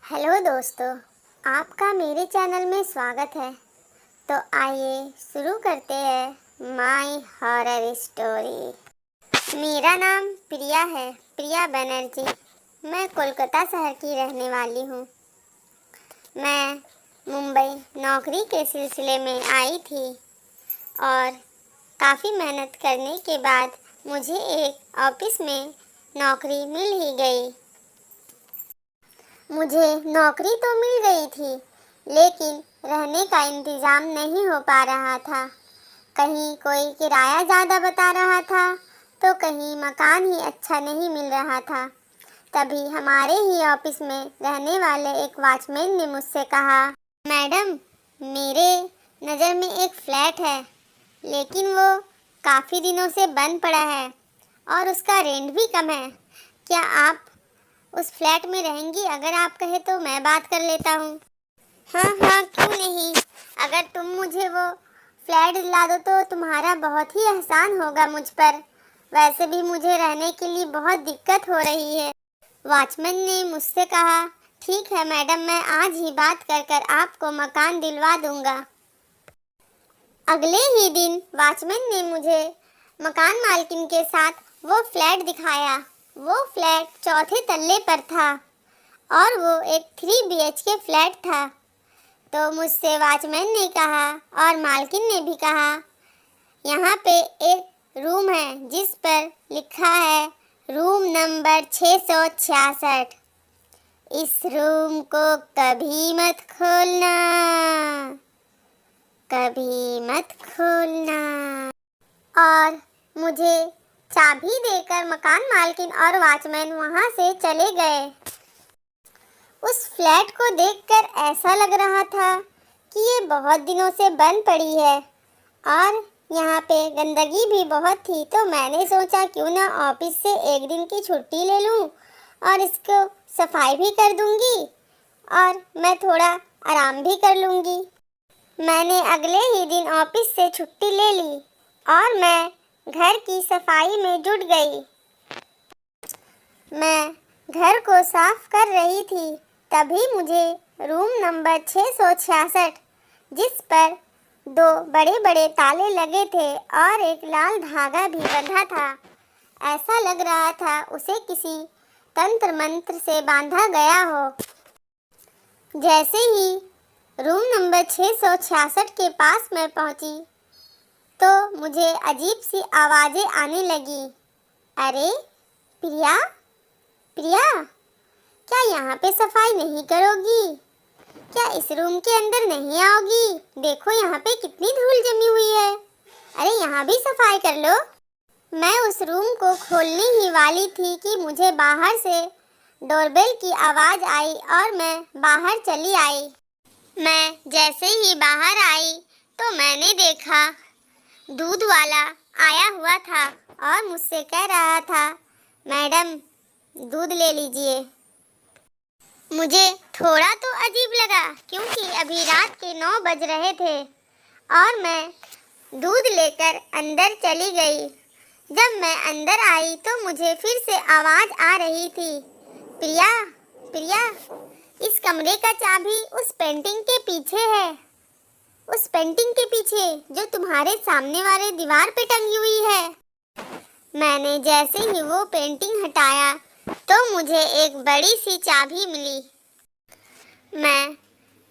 Hello दोस्तों, आपका मेरे चैनल में स्वागत है। तो आइए शुरू करते हैं माय हॉरर स्टोरी। मेरा नाम प्रिया है, प्रिया बनर्जी। मैं कोलकाता शहर की रहने वाली हूँ। मैं मुंबई नौकरी के सिलसिले में आई थी और काफ़ी मेहनत करने के बाद मुझे एक ऑफिस में नौकरी मिल ही गई। मुझे नौकरी तो मिल गई थी, लेकिन रहने का इंतज़ाम नहीं हो पा रहा था। कहीं कोई किराया ज़्यादा बता रहा था, तो कहीं मकान ही अच्छा नहीं मिल रहा था। तभी हमारे ही ऑफिस में रहने वाले एक वॉचमैन ने मुझसे कहा, मैडम, मेरे नज़र में एक फ्लैट है, लेकिन वो काफ़ी दिनों से बंद पड़ा है और उसका रेंट भी कम है। क्या आप उस फ्लैट में रहेंगी? अगर आप कहे तो मैं बात कर लेता हूँ। हाँ हाँ, क्यों नहीं। अगर तुम मुझे वो फ्लैट दिला दो तो तुम्हारा बहुत ही एहसान होगा मुझ पर। वैसे भी मुझे रहने के लिए बहुत दिक्कत हो रही है। वॉचमैन ने मुझसे कहा, ठीक है मैडम, मैं आज ही बात कर कर आपको मकान दिलवा दूंगा। अगले ही दिन वॉचमैन ने मुझे मकान मालकिन के साथ वो फ्लैट दिखाया। वो फ्लैट चौथे तल्ले पर था और वो एक 3 BHK फ्लैट था। तो मुझसे वॉचमैन ने कहा और मालकिन ने भी कहा, यहाँ पे एक रूम है जिस पर लिखा है रूम नंबर 666। इस रूम को कभी मत खोलना, कभी मत खोलना। और मुझे चाबी देकर मकान मालकिन और वॉचमैन वहां से चले गए। उस फ्लैट को देखकर ऐसा लग रहा था कि ये बहुत दिनों से बंद पड़ी है और यहाँ पे गंदगी भी बहुत थी। तो मैंने सोचा क्यों ना ऑफिस से एक दिन की छुट्टी ले लूँ और इसको सफाई भी कर दूँगी और मैं थोड़ा आराम भी कर लूँगी। मैंने अगले ही दिन ऑफिस से छुट्टी ले ली और मैं घर की सफाई में जुट गई। मैं घर को साफ कर रही थी, तभी मुझे रूम नंबर 666, जिस पर 2 बड़े बड़े ताले लगे थे और एक लाल धागा भी बंधा था, ऐसा लग रहा था उसे किसी तंत्र मंत्र से बांधा गया हो। जैसे ही रूम नंबर 666 के पास मैं पहुंची तो मुझे अजीब सी आवाज़ें आने लगी। अरे प्रिया, प्रिया, क्या यहाँ पे सफाई नहीं करोगी? क्या इस रूम के अंदर नहीं आओगी? देखो यहाँ पे कितनी धूल जमी हुई है। अरे यहाँ भी सफाई कर लो। मैं उस रूम को खोलने ही वाली थी कि मुझे बाहर से डोरबेल की आवाज़ आई और मैं बाहर चली आई। मैं जैसे ही बाहर आई तो मैंने देखा दूध वाला आया हुआ था और मुझसे कह रहा था, मैडम दूध ले लीजिए। मुझे थोड़ा तो अजीब लगा क्योंकि अभी रात के 9 बज रहे थे और मैं दूध लेकर अंदर चली गई। जब मैं अंदर आई तो मुझे फिर से आवाज़ आ रही थी, प्रिया, प्रिया, इस कमरे का चाबी उस पेंटिंग के पीछे है, उस पेंटिंग के पीछे जो तुम्हारे सामने वाले दीवार पे टंगी हुई है। मैंने जैसे ही वो पेंटिंग हटाया तो मुझे एक बड़ी सी चाबी मिली। मैं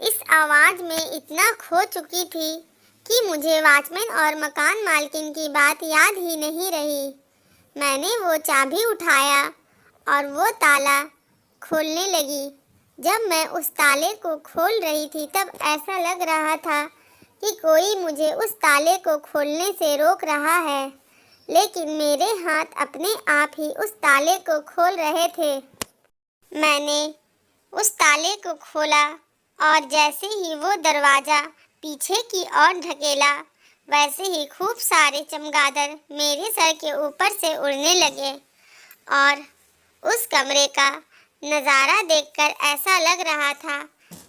इस आवाज़ में इतना खो चुकी थी कि मुझे वॉचमैन और मकान मालकिन की बात याद ही नहीं रही। मैंने वो चाबी उठाया और वो ताला खोलने लगी। जब मैं उस ताले को खोल रही थी तब ऐसा लग रहा था कि कोई मुझे उस ताले को खोलने से रोक रहा है, लेकिन मेरे हाथ अपने आप ही उस ताले को खोल रहे थे। मैंने उस ताले को खोला और जैसे ही वो दरवाज़ा पीछे की ओर ढकेला, वैसे ही खूब सारे चमगादड़ मेरे सर के ऊपर से उड़ने लगे और उस कमरे का नज़ारा देखकर ऐसा लग रहा था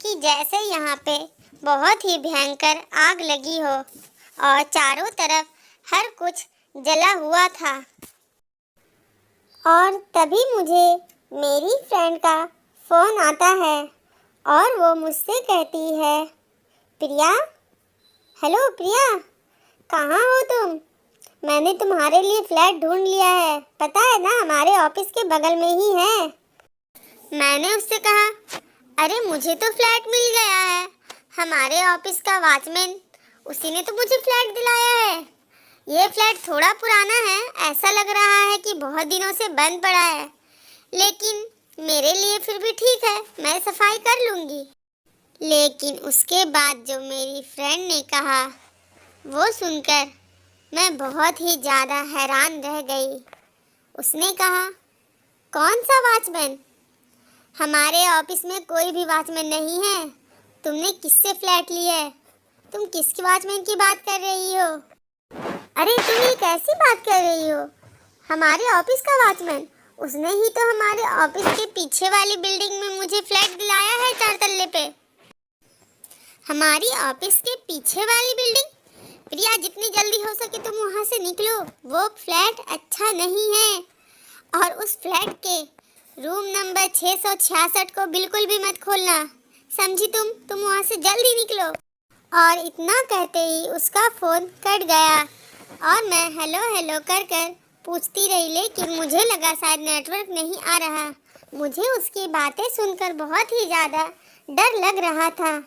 कि जैसे यहाँ पे बहुत ही भयंकर आग लगी हो और चारों तरफ हर कुछ जला हुआ था। और तभी मुझे मेरी फ्रेंड का फ़ोन आता है और वो मुझसे कहती है, प्रिया, हेलो प्रिया, कहाँ हो तुम? मैंने तुम्हारे लिए फ्लैट ढूंढ लिया है, पता है ना, हमारे ऑफिस के बगल में ही है। मैंने उससे कहा, अरे मुझे तो फ्लैट मिल गया है, हमारे ऑफिस का वॉचमैन, उसी ने तो मुझे फ्लैट दिलाया है। ये फ्लैट थोड़ा पुराना है, ऐसा लग रहा है कि बहुत दिनों से बंद पड़ा है, लेकिन मेरे लिए फिर भी ठीक है, मैं सफाई कर लूँगी। लेकिन उसके बाद जो मेरी फ्रेंड ने कहा, वो सुनकर मैं बहुत ही ज़्यादा हैरान रह गई। उसने कहा, कौन सा वॉचमैन? हमारे ऑफिस में कोई भी वॉचमैन नहीं है। तुमने किससे फ्लैट ली है? तुम किस वॉचमैन की बात कर रही हो? अरे तुम ये कैसी बात कर रही हो? हमारे ऑफिस का वॉचमैन, उसने ही तो हमारे ऑफिस के पीछे वाली बिल्डिंग में मुझे फ्लैट दिलाया है 4 तल्ले पे। हमारी ऑफिस के पीछे वाली बिल्डिंग? प्रिया, जितनी जल्दी हो सके तुम वहाँ से निकलो, वो फ्लैट अच्छा नहीं है, और उस फ्लैट के रूम नंबर 666 को बिल्कुल भी मत खोलना, समझी? तुम वहाँ से जल्दी निकलो। और इतना कहते ही उसका फ़ोन कट गया और मैं हेलो हेलो कर कर पूछती रही, लेकिन मुझे लगा शायद नेटवर्क नहीं आ रहा। मुझे उसकी बातें सुनकर बहुत ही ज़्यादा डर लग रहा था।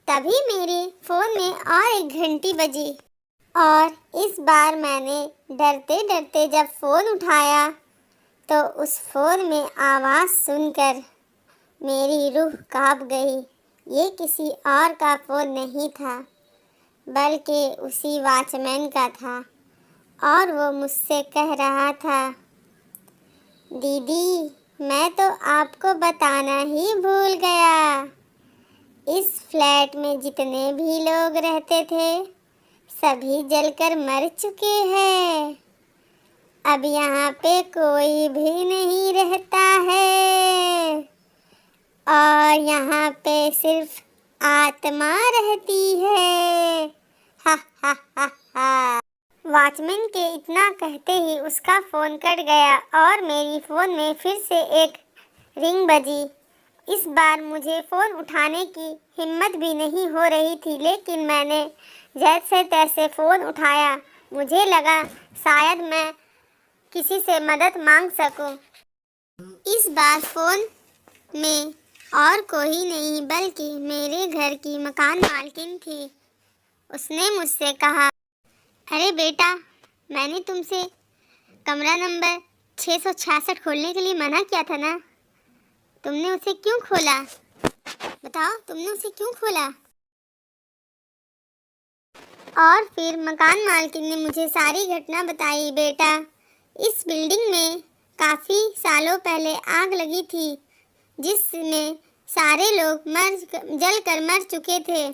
तभी मेरे फ़ोन में और एक घंटी बजी और इस बार मैंने डरते डरते जब फ़ोन उठाया तो उस फ़ोन में आवाज़ सुनकर मेरी रूह कांप गई। ये किसी और का फ़ोन नहीं था, बल्कि उसी वॉचमैन का था, और वो मुझसे कह रहा था, दीदी, मैं तो आपको बताना ही भूल गया, इस फ्लैट में जितने भी लोग रहते थे सभी जलकर मर चुके हैं। अब यहाँ पे कोई भी नहीं रहता है और यहाँ पे सिर्फ आत्मा रहती है। हा हा हा हा। वॉचमैन के इतना कहते ही उसका फ़ोन कट गया और मेरी फ़ोन में फिर से एक रिंग बजी। इस बार मुझे फ़ोन उठाने की हिम्मत भी नहीं हो रही थी, लेकिन मैंने जैसे तैसे फ़ोन उठाया। मुझे लगा शायद मैं किसी से मदद मांग सकूं। इस बार फ़ोन में और कोई नहीं बल्कि मेरे घर की मकान मालकिन थी। उसने मुझसे कहा, अरे बेटा, मैंने तुमसे कमरा नंबर 666 खोलने के लिए मना किया था ना, तुमने उसे क्यों खोला? बताओ, तुमने उसे क्यों खोला? और फिर मकान मालकिन ने मुझे सारी घटना बताई। बेटा, इस बिल्डिंग में काफ़ी सालों पहले आग लगी थी, जिसमें सारे लोग जल कर मर चुके थे,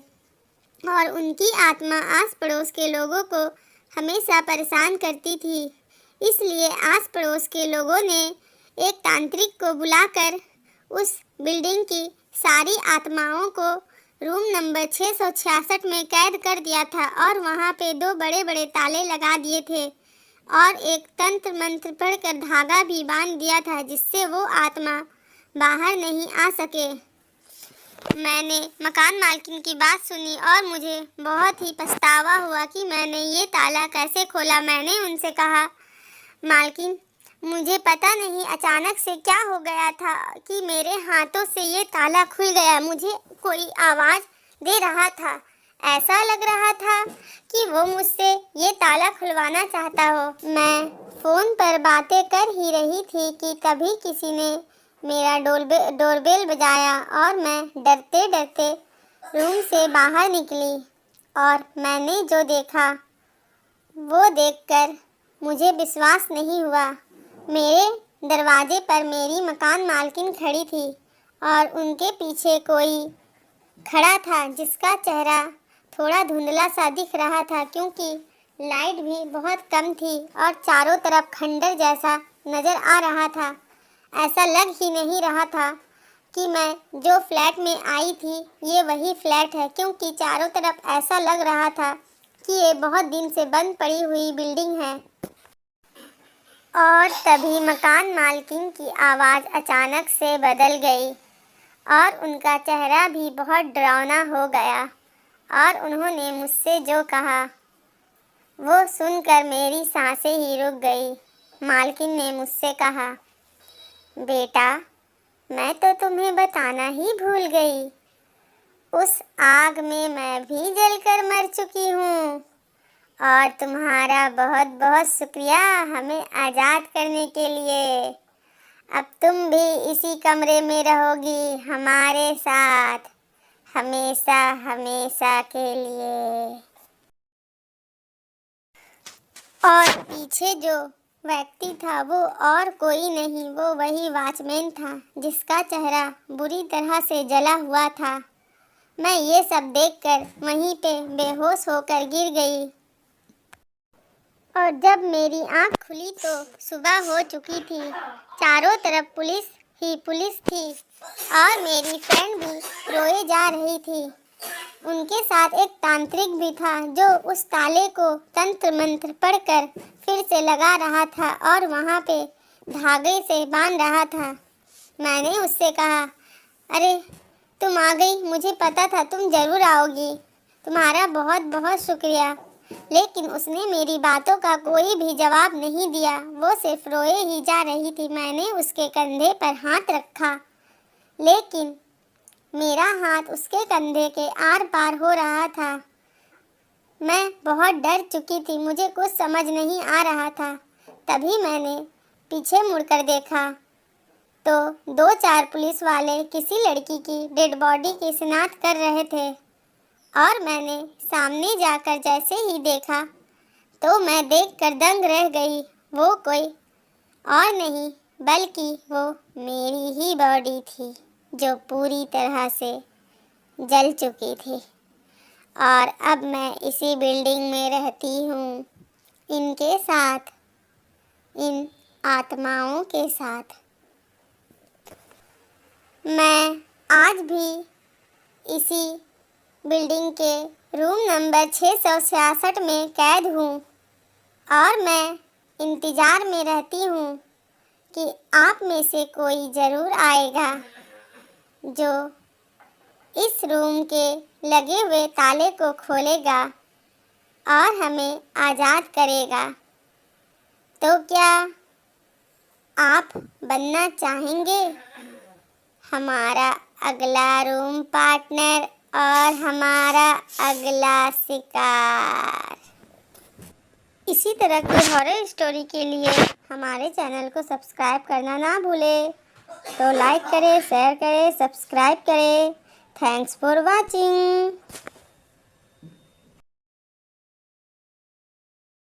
और उनकी आत्मा आस पड़ोस के लोगों को हमेशा परेशान करती थी। इसलिए आस पड़ोस के लोगों ने एक तांत्रिक को बुलाकर उस बिल्डिंग की सारी आत्माओं को रूम नंबर 666 में कैद कर दिया था, और वहाँ पे 2 बड़े बड़े ताले लगा दिए थे और एक तंत्र मंत्र पढ़कर धागा भी बांध दिया था, जिससे वो आत्मा बाहर नहीं आ सके। मैंने मकान मालकिन की बात सुनी और मुझे बहुत ही पछतावा हुआ कि मैंने ये ताला कैसे खोला। मैंने उनसे कहा, मालकिन, मुझे पता नहीं अचानक से क्या हो गया था कि मेरे हाथों से ये ताला खुल गया। मुझे कोई आवाज़ दे रहा था, ऐसा लग रहा था कि वो मुझसे ये ताला खुलवाना चाहता हो। मैं फ़ोन पर बातें कर ही रही थी कि तभी किसी ने मेरा डोरबेल बजाया और मैं डरते डरते रूम से बाहर निकली, और मैंने जो देखा वो देखकर मुझे विश्वास नहीं हुआ। मेरे दरवाजे पर मेरी मकान मालकिन खड़ी थी और उनके पीछे कोई खड़ा था, जिसका चेहरा थोड़ा धुंधला सा दिख रहा था, क्योंकि लाइट भी बहुत कम थी और चारों तरफ खंडर जैसा नज़र आ रहा था। ऐसा लग ही नहीं रहा था कि मैं जो फ्लैट में आई थी ये वही फ्लैट है, क्योंकि चारों तरफ ऐसा लग रहा था कि ये बहुत दिन से बंद पड़ी हुई बिल्डिंग है। और तभी मकान मालकिन की आवाज़ अचानक से बदल गई और उनका चेहरा भी बहुत डरावना हो गया और उन्होंने मुझसे जो कहा वो सुनकर मेरी सांसें ही रुक गई। मालकिन ने मुझसे कहा, बेटा, मैं तो तुम्हें बताना ही भूल गई, उस आग में मैं भी जलकर मर चुकी हूँ और तुम्हारा बहुत बहुत शुक्रिया हमें आज़ाद करने के लिए। अब तुम भी इसी कमरे में रहोगी हमारे साथ हमेशा हमेशा के लिए। और पीछे जो व्यक्ति था वो और कोई नहीं, वो वही वॉचमैन था जिसका चेहरा बुरी तरह से जला हुआ था। मैं ये सब देखकर वहीं पे बेहोश होकर गिर गई और जब मेरी आंख खुली तो सुबह हो चुकी थी। चारों तरफ पुलिस ही पुलिस थी और मेरी फ्रेंड भी रोए जा रही थी। उनके साथ एक तांत्रिक भी था जो उस ताले को तंत्र मंत्र पढ़कर फिर से लगा रहा था और वहाँ पे धागे से बांध रहा था। मैंने उससे कहा, अरे तुम आ गई, मुझे पता था तुम ज़रूर आओगी, तुम्हारा बहुत बहुत शुक्रिया। लेकिन उसने मेरी बातों का कोई भी जवाब नहीं दिया, वो सिर्फ रोए ही जा रही थी। मैंने उसके कंधे पर हाथ रखा लेकिन मेरा हाथ उसके कंधे के आर पार हो रहा था। मैं बहुत डर चुकी थी, मुझे कुछ समझ नहीं आ रहा था। तभी मैंने पीछे मुड़कर देखा तो 2-4 पुलिस वाले किसी लड़की की डेड बॉडी की शिनाख्त कर रहे थे और मैंने सामने जाकर जैसे ही देखा तो मैं देखकर दंग रह गई। वो कोई और नहीं बल्कि वो मेरी ही बॉडी थी जो पूरी तरह से जल चुकी थी और अब मैं इसी बिल्डिंग में रहती हूँ, इनके साथ, इन आत्माओं के साथ। मैं आज भी इसी बिल्डिंग के रूम नंबर 666 में कैद हूँ और मैं इंतज़ार में रहती हूँ कि आप में से कोई ज़रूर आएगा जो इस रूम के लगे हुए ताले को खोलेगा और हमें आज़ाद करेगा। तो क्या आप बनना चाहेंगे हमारा अगला रूम पार्टनर और हमारा अगला शिकार? इसी तरह की हॉरर स्टोरी के लिए हमारे चैनल को सब्सक्राइब करना ना भूलें। तो लाइक करें, शेयर करें, सब्सक्राइब करें। Thanks for watching.